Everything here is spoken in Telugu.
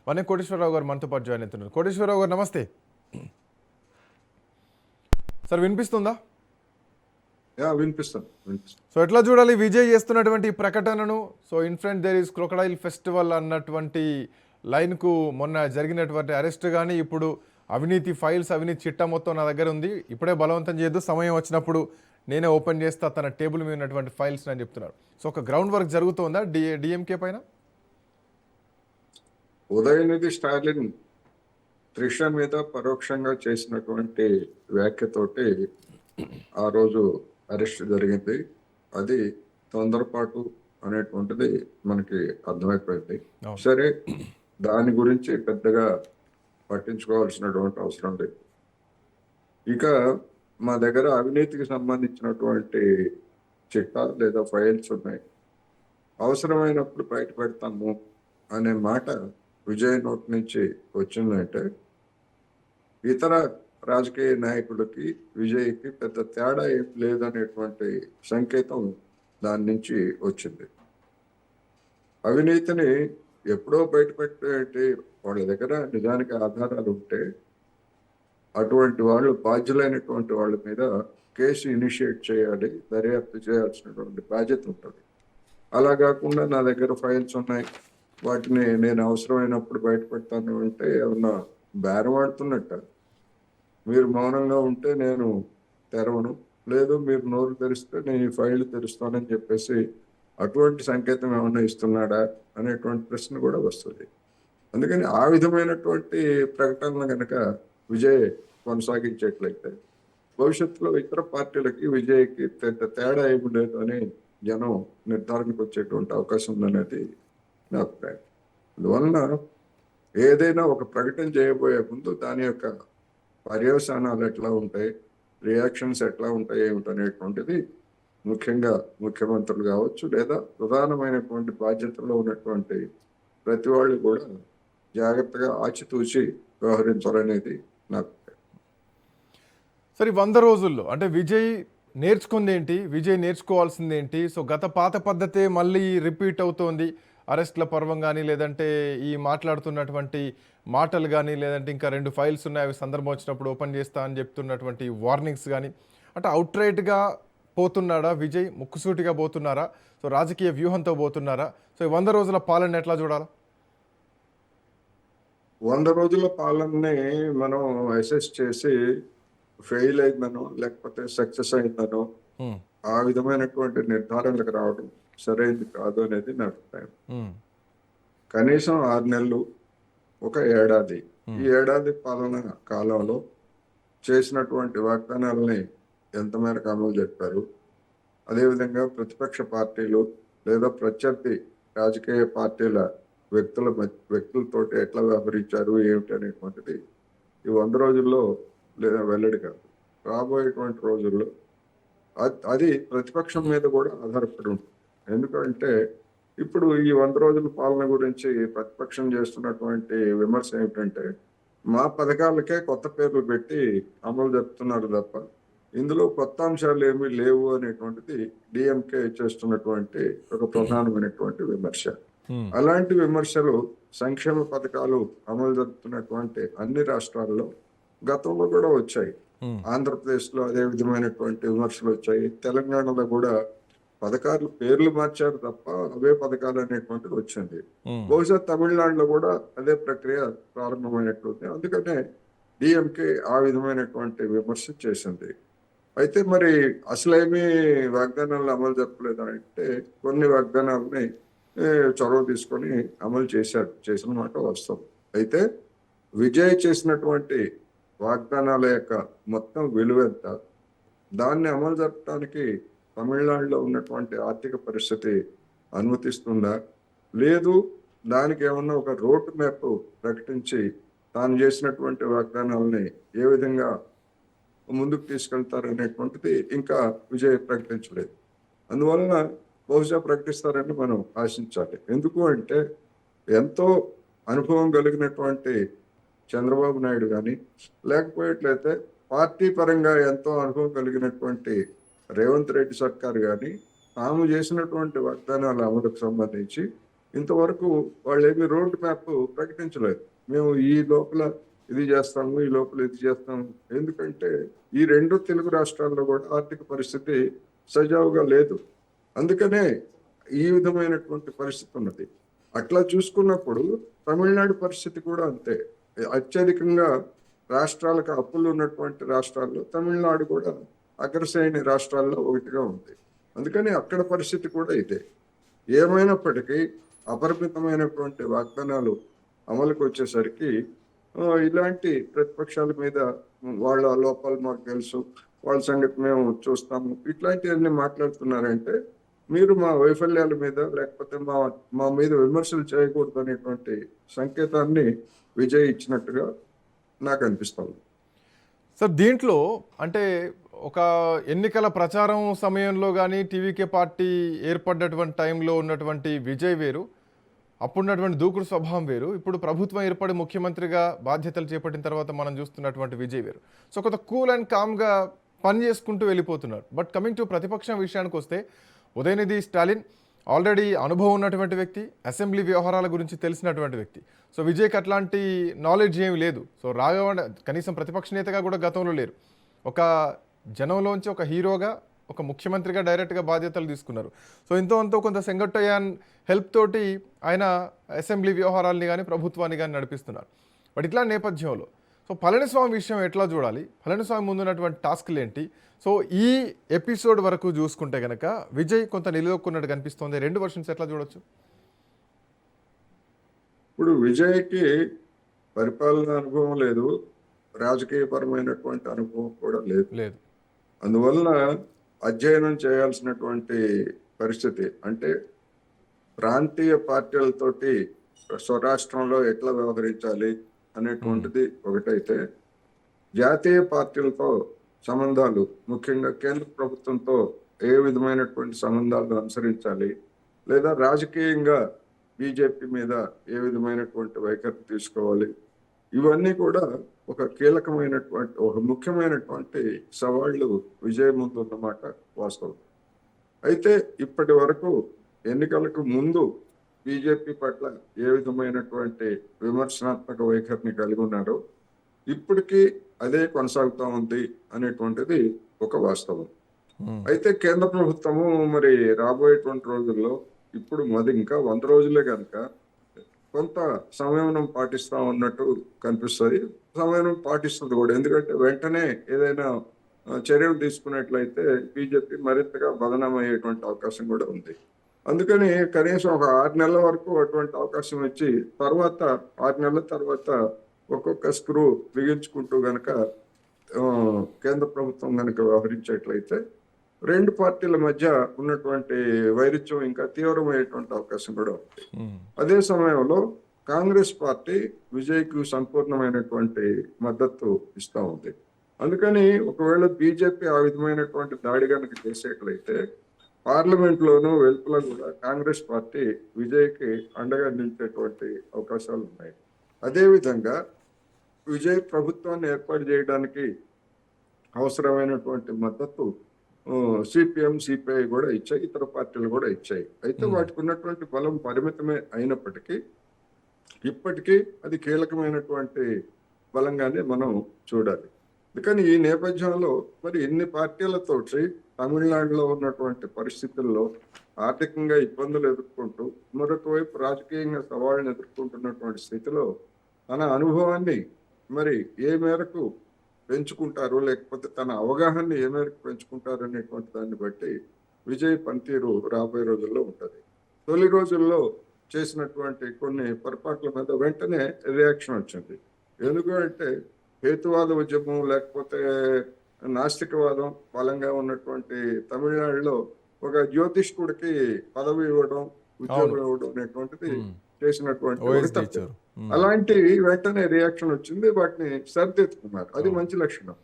వనే కోటేశ్వరరావు గారు మనతో పాటు జాయిన్ అవుతున్నారు. కోటేశ్వరరావు గారు నమస్తే సార్, వినిపిస్తుందా? వినిపిస్తాను. సో ఎట్లా చూడాలి విజయ్ చేస్తున్నటువంటి ప్రకటనను? So in front there is crocodile festival అన్నటువంటి లైన్కు మొన్న జరిగినటువంటి అరెస్ట్ కానీ, ఇప్పుడు అవినీతి ఫైల్స్, అవినీతి చిట్టా మొత్తం నా దగ్గర ఉంది, ఇప్పుడే బలవంతం చేయొద్దు, సమయం వచ్చినప్పుడు నేనే ఓపెన్ చేస్తా తన టేబుల్ మీద ఉన్నటువంటి ఫైల్స్ అని చెప్తున్నారు. సో ఒక గ్రౌండ్ వర్క్ జరుగుతుందా డిఎంకే పైన? ఉదయనిధి స్టాలిన్ త్రిష మీద పరోక్షంగా చేసినటువంటి వ్యాఖ్యతోటి ఆ రోజు అరెస్ట్ జరిగింది. అది తొందరపాటు అనేటువంటిది మనకి అర్థమైపోయింది. సరే, దాని గురించి పెద్దగా పట్టించుకోవాల్సినటువంటి అవసరం లేదు. ఇక మా దగ్గర అవినీతికి సంబంధించినటువంటి చిట్టా లేదా ఫైల్స్ ఉన్నాయి, అవసరమైనప్పుడు బయట పెడతాము అనే మాట విజయ్ నోట్ నుంచి వచ్చిందంటే ఇతర రాజకీయ నాయకులకి విజయ్కి పెద్ద తేడా ఏం లేదనేటువంటి సంకేతం దాని నుంచి వచ్చింది. అవినీతిని ఎప్పుడో బయటపెట్టే వాళ్ళ దగ్గర నిజానికి ఆధారాలు ఉంటే అటువంటి వాళ్ళు, బాధ్యులైనటువంటి వాళ్ళ మీద కేసు ఇనిషియేట్ చేయాలి, దర్యాప్తు చేయాల్సినటువంటి బాధ్యత ఉంటుంది. అలా కాకుండా నా దగ్గర ఫైల్స్ ఉన్నాయి, వాటిని నేను అవసరమైనప్పుడు బయటపెడతాను అంటే ఏమన్నా బేరం ఆడుతున్నట్ట. మీరు మౌనంగా ఉంటే నేను తెరవను, లేదు మీరు నోరు తెరిస్తే నేను ఈ ఫైల్ తెరుస్తానని చెప్పేసి అటువంటి సంకేతం ఏమన్నా ఇస్తున్నాడా అనేటువంటి ప్రశ్న కూడా వస్తుంది. అందుకని ఆ విధమైనటువంటి ప్రకటనలు కనుక విజయ్ కొనసాగించేట్లయితే భవిష్యత్తులో ఇతర పార్టీలకి విజయ్కి పెద్ద తేడా ఏమి లేదు అని జనం నిర్ధారణకు వచ్చేటువంటి అవకాశం ఉందనేది నా అభిప్రాయం. అందువలన ఏదైనా ఒక ప్రకటన చేయబోయే ముందు దాని యొక్క పర్యవసానాలు ఎట్లా ఉంటాయి, రియాక్షన్స్ ఎట్లా ఉంటాయి ఏమిటనేటువంటిది ముఖ్యంగా ముఖ్యమంత్రులు కావచ్చు, లేదా ప్రధానమైనటువంటి బాధ్యతల్లో ఉన్నటువంటి ప్రతి వాళ్ళు కూడా జాగ్రత్తగా ఆచితూచి వ్యవహరించాలనేది నాకు. సరే, 100 రోజుల్లో అంటే విజయ్ నేర్చుకుంది ఏంటి, విజయ్ నేర్చుకోవాల్సింది ఏంటి? సో గత పాత పద్ధతే మళ్ళీ రిపీట్ అవుతోంది. అరెస్ట్ల పర్వం కానీ, లేదంటే ఈ మాట్లాడుతున్నటువంటి మాటలు కానీ, లేదంటే ఇంకా 2 ఫైల్స్ ఉన్నాయి అవి సందర్భం వచ్చినప్పుడు ఓపెన్ చేస్తా అని చెప్తున్నటువంటి వార్నింగ్స్ కానీ, అంటే అవుట్రైట్గా పోతున్నాడా విజయ్? ముక్కుసూటిగా పోతున్నారా? సో రాజకీయ వ్యూహంతో పోతున్నారా? సో ఈ 100 రోజుల పాలన ఎట్లా చూడాలా? 100 రోజుల పాలనని మనం అసెస్ చేసి ఫెయిల్ అయిందనో లేకపోతే సక్సెస్ అయిందనో ఆ విధమైనటువంటి నిర్ధారణలకు రావడం సరైనది కాదు అనేది నా అభిప్రాయం. కనీసం 6 నెలలు, ఒక ఏడాది, ఈ ఏడాది పాలన కాలంలో చేసినటువంటి వాగ్దానాలని ఎంత మేరకు అమలు చెప్పారు, అదేవిధంగా ప్రతిపక్ష పార్టీలు లేదా ప్రత్యర్థి రాజకీయ పార్టీల వ్యక్తులతోటి ఎట్లా వ్యవహరించారు ఏమిటి అనేటువంటిది ఈ 100 రోజుల్లో లేదా వెల్లడి కాదు. రాబోయేటువంటి రోజుల్లో అది ప్రతిపక్షం మీద కూడా ఆధారపడి ఉంటుంది. ఎందుకంటే ఇప్పుడు ఈ 100 రోజుల పాలన గురించి ప్రతిపక్షం చేస్తున్నటువంటి విమర్శ ఏమిటంటే మా పథకాలకే కొత్త పేర్లు పెట్టి అమలు జరుపుతున్నారు తప్ప ఇందులో కొత్త అంశాలు ఏమీ లేవు అనేటువంటిది డిఎంకే చేస్తున్నటువంటి ఒక ప్రధానమైనటువంటి విమర్శ. అలాంటి విమర్శలు సంక్షేమ పథకాలు అమలు జరుపుతున్నటువంటి అన్ని రాష్ట్రాల్లో గతంలో కూడా వచ్చాయి. ఆంధ్రప్రదేశ్లో అదే విధమైనటువంటి విమర్శలు వచ్చాయి. తెలంగాణలో కూడా పథకాలు పేర్లు మార్చారు తప్ప అవే పథకాలు అనేటువంటిది వచ్చింది. బహుశా తమిళనాడులో కూడా అదే ప్రక్రియ ప్రారంభమైనట్టుంది. అందుకనే డిఎంకే ఆ విధమైనటువంటి విమర్శ చేసింది. అయితే మరి అసలేమీ వాగ్దానాలను అమలు జరపలేదు అంటే కొన్ని వాగ్దానాలని చొరవ తీసుకొని అమలు చేసిన మాట వాస్తవం. అయితే విజయ్ చేసినటువంటి వాగ్దానాల యొక్క మొత్తం విలువ ఎంత, దాన్ని అమలు జరపడానికి తమిళనాడులో ఉన్నటువంటి ఆర్థిక పరిస్థితి అనుమతిస్తుందా, లేదు దానికి ఏమన్నా ఒక రోడ్ మ్యాప్ ప్రకటించి తాను చేసినటువంటి వాగ్దానాలని ఏ విధంగా ముందుకు తీసుకెళ్తారనేటువంటిది ఇంకా విజయ్ ప్రకటించలేదు. అందువలన బహుశా ప్రకటిస్తారని మనం ఆశించాలి. ఎందుకు అంటే ఎంతో అనుభవం కలిగినటువంటి చంద్రబాబు నాయుడు కానీ, లేకపోయేట్లయితే పార్టీ పరంగా ఎంతో అనుభవం కలిగినటువంటి రేవంత్ రెడ్డి సర్కార్ కానీ తాము చేసినటువంటి వాగ్దానాల అమలుకు సంబంధించి ఇంతవరకు వాళ్ళు ఏమి రోడ్ మ్యాప్ ప్రకటించలేదు. మేము ఈ లోపల ఇది చేస్తాము, ఈ లోపల ఇది చేస్తాము. ఎందుకంటే ఈ 2 తెలుగు రాష్ట్రాల్లో కూడా ఆర్థిక పరిస్థితి సజావుగా లేదు. అందుకనే ఈ విధమైనటువంటి పరిస్థితి ఉన్నది. అట్లా చూసుకున్నప్పుడు తమిళనాడు పరిస్థితి కూడా అంతే. అత్యధికంగా రాష్ట్రాలకు అప్పులు ఉన్నటువంటి రాష్ట్రాల్లో తమిళనాడు కూడా అగ్రశ్రేణి రాష్ట్రాల్లో ఒకటిగా ఉంది. అందుకని అక్కడ పరిస్థితి కూడా ఇదే. ఏమైనప్పటికీ అపరిమితమైనటువంటి వాగ్దానాలు అమలుకు వచ్చేసరికి ఇలాంటి ప్రతిపక్షాల మీద వాళ్ళ లోపాలు మాకు తెలుసు, వాళ్ళ సంగతి మేము చూస్తాము, ఇట్లాంటివన్నీ మాట్లాడుతున్నారంటే మీరు మా వైఫల్యాల మీద లేకపోతే మా మా మీద విమర్శలు చేయకూడదు అనేటువంటి సంకేతాన్ని విజయ్ ఇచ్చినట్టుగా నాకు అనిపిస్తుంది. సార్ దీంట్లో అంటే ఒక ఎన్నికల ప్రచారం సమయంలో కానీ టీవీకే పార్టీ ఏర్పడ్డటువంటి టైంలో ఉన్నటువంటి విజయ్ వేరు, అప్పుడున్నటువంటి దూకుడు స్వభావం వేరు, ఇప్పుడు ప్రభుత్వం ఏర్పడి ముఖ్యమంత్రిగా బాధ్యతలు చేపట్టిన తర్వాత మనం చూస్తున్నటువంటి విజయ్ వేరు. సో కొంత కూల్ అండ్ కామ్గా పని చేసుకుంటూ వెళ్ళిపోతున్నారు. బట్ కమింగ్ టు ప్రతిపక్షం విషయానికి వస్తే ఉదయనిధి స్టాలిన్ ఆల్రెడీ అనుభవం ఉన్నటువంటి వ్యక్తి, అసెంబ్లీ వ్యవహారాల గురించి తెలిసినటువంటి వ్యక్తి. సో విజయ్కి అట్లాంటి నాలెడ్జ్ ఏమి లేదు. సో రాఘవ కనీసం ప్రతిపక్ష నేతగా కూడా గతంలో లేరు. ఒక జనంలోంచి ఒక హీరోగా, ఒక ముఖ్యమంత్రిగా డైరెక్ట్గా బాధ్యతలు తీసుకున్నారు. సో అంతో కొంత సెంగట్టయాన్ హెల్ప్ తోటి ఆయన అసెంబ్లీ వ్యవహారాలని కానీ ప్రభుత్వాన్ని కానీ నడిపిస్తున్నారు. బట్ ఇట్లా నేపథ్యంలో సో పళనిస్వామి విషయం ఎట్లా చూడాలి, పళనిస్వామి ముందున్నటువంటి టాస్క్లు ఏంటి? సో ఈ ఎపిసోడ్ వరకు చూసుకుంటే కనుక విజయ్ కొంత నిలదొక్కున్నట్టు కనిపిస్తుంది. 2 వర్షన్స్ ఎట్లా చూడొచ్చు? ఇప్పుడు విజయ్కి పరిపాలన అనుభవం లేదు, రాజకీయపరమైనటువంటి అనుభవం కూడా లేదు. లేదు. అందువలన అధ్యయనం చేయాల్సినటువంటి పరిస్థితి అంటే ప్రాంతీయ పార్టీలతోటి స్వరాష్ట్రంలో ఎట్లా వ్యవహరించాలి అనేటువంటిది ఒకటైతే, జాతీయ పార్టీలతో సంబంధాలు, ముఖ్యంగా కేంద్ర ప్రభుత్వంతో ఏ విధమైనటువంటి సంబంధాలను అనుసరించాలి, లేదా రాజకీయంగా బీజేపీ మీద ఏ విధమైనటువంటి వైఖరి తీసుకోవాలి, ఇవన్నీ కూడా ఒక కీలకమైనటువంటి ఒక ముఖ్యమైనటువంటి సవాళ్లు విజయ్ ముందు ఉన్నమాట వాస్తవం. అయితే ఇప్పటి వరకు ఎన్నికలకు ముందు బీజేపీ పట్ల ఏ విధమైనటువంటి విమర్శనాత్మక వైఖరిని కలిగి ఉన్నారో ఇప్పటికీ అదే కొనసాగుతూ ఉంది అనేటువంటిది ఒక వాస్తవం. అయితే కేంద్ర ప్రభుత్వము మరి రాబోయేటువంటి రోజుల్లో ఇప్పుడు మాది ఇంకా 100 రోజులే కనుక కొంత సంయమనం పాటిస్తా ఉన్నట్టు కనిపిస్తుంది. సంయమనం పాటిస్తుంది కూడా. ఎందుకంటే వెంటనే ఏదైనా చర్యలు తీసుకున్నట్లయితే బీజేపీ మరింతగా బదనామయ్యేటువంటి అవకాశం కూడా ఉంది. అందుకని కనీసం ఒక 6 నెలల వరకు అటువంటి అవకాశం ఇచ్చి తర్వాత 6 నెలల తర్వాత ఒక్కొక్క స్క్రూ బిగించుకుంటూ గనక కేంద్ర ప్రభుత్వం గనక వ్యవహరించేట్లయితే 2 పార్టీల మధ్య ఉన్నటువంటి వైరుధ్యం ఇంకా తీవ్రమయ్యేటువంటి అవకాశం కూడా ఉంది. అదే సమయంలో కాంగ్రెస్ పార్టీ విజయ్కు సంపూర్ణమైనటువంటి మద్దతు ఇస్తా ఉంది. అందుకని ఒకవేళ బీజేపీ ఆ విధమైనటువంటి దాడి కనుక చేసేట్లయితే పార్లమెంట్ లోను వెలుపల కూడా కాంగ్రెస్ పార్టీ విజయ్కి అండగా నిలిచేటువంటి అవకాశాలు ఉన్నాయి. అదేవిధంగా విజయ్ ప్రభుత్వాన్ని ఏర్పాటు చేయడానికి అవసరమైనటువంటి మద్దతు సిపిఎం, సిపిఐ కూడా ఇచ్చాయి, ఇతర పార్టీలు కూడా ఇచ్చాయి. అయితే వాటికి ఉన్నటువంటి బలం పరిమితమే అయినప్పటికీ ఇప్పటికీ అది కీలకమైనటువంటి బలంగానే మనం చూడాలి. అందుకని ఈ నేపథ్యంలో మరి ఇన్ని పార్టీలతోటి తమిళనాడులో ఉన్నటువంటి పరిస్థితుల్లో ఆర్థికంగా ఇబ్బందులు ఎదుర్కొంటూ మరొక వైపు రాజకీయంగా సవాళ్ళను ఎదుర్కొంటున్నటువంటి స్థితిలో తన అనుభవాన్ని మరి ఏ మేరకు పెంచుకుంటారు, లేకపోతే తన అవగాహనని ఏ మేరకు పెంచుకుంటారు అనేటువంటి దాన్ని బట్టి విజయ్ పనితీరు రాబోయే రోజుల్లో ఉంటుంది. తొలి రోజుల్లో చేసినటువంటి కొన్ని పొరపాట్ల మీద వెంటనే రియాక్షన్ వచ్చింది. ఎందుకంటే హేతువాద ఉద్యమం లేకపోతే నాస్తికవాదం బలంగా ఉన్నటువంటి తమిళనాడులో ఒక జ్యోతిష్కుడికి పదవి ఇవ్వడం, ఉద్యోగం ఇవ్వడం అనేటువంటిది చేసినటువంటి అలాంటి వెంటనే రియాక్షన్ వచ్చింది. వాటిని సరిదిద్దుకున్నారు. అది మంచి లక్షణం.